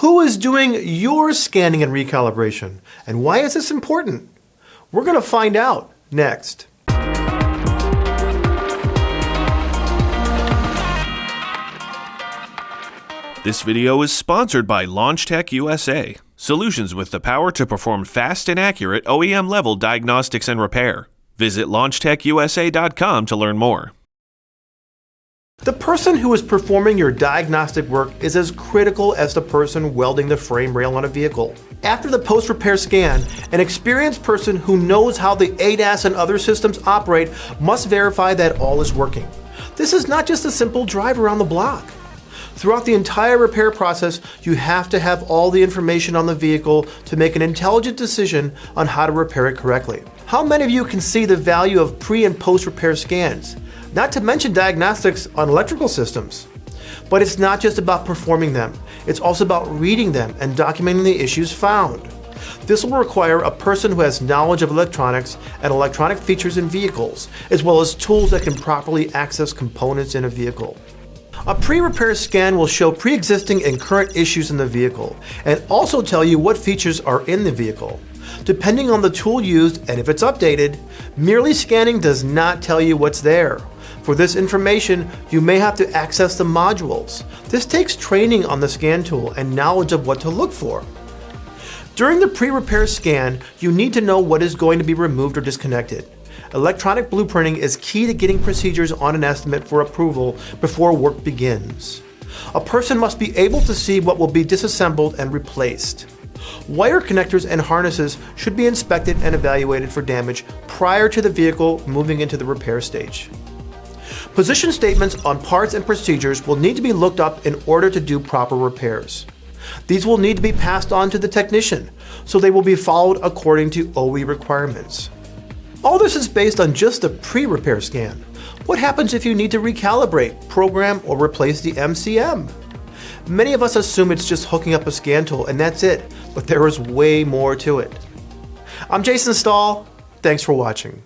Who is doing your scanning and recalibration? And why is this important? We're going to find out next. This video is sponsored by LaunchTech USA, solutions with the power to perform fast and accurate OEM-level diagnostics and repair. Visit LaunchTechUSA.com to learn more. The person who is performing your diagnostic work is as critical as the person welding the frame rail on a vehicle. After the post-repair scan, an experienced person who knows how the ADAS and other systems operate must verify that all is working. This is not just a simple drive around the block. Throughout the entire repair process, you have to have all the information on the vehicle to make an intelligent decision on how to repair it correctly. How many of you can see the value of pre- and post-repair scans? Not to mention diagnostics on electrical systems. But it's not just about performing them, it's also about reading them and documenting the issues found. This will require a person who has knowledge of electronics and electronic features in vehicles, as well as tools that can properly access components in a vehicle. A pre-repair scan will show pre-existing and current issues in the vehicle, and also tell you what features are in the vehicle. Depending on the tool used and if it's updated, merely scanning does not tell you what's there. For this information, you may have to access the modules. This takes training on the scan tool and knowledge of what to look for. During the pre-repair scan, you need to know what is going to be removed or disconnected. Electronic blueprinting is key to getting procedures on an estimate for approval before work begins. A person must be able to see what will be disassembled and replaced. Wire connectors and harnesses should be inspected and evaluated for damage prior to the vehicle moving into the repair stage. Position statements on parts and procedures will need to be looked up in order to do proper repairs. These will need to be passed on to the technician, so they will be followed according to OE requirements. All this is based on just a pre-repair scan. What happens if you need to recalibrate, program, or replace the MCM? Many of us assume it's just hooking up a scan tool and that's it, but there is way more to it. I'm Jason Stahl. Thanks for watching.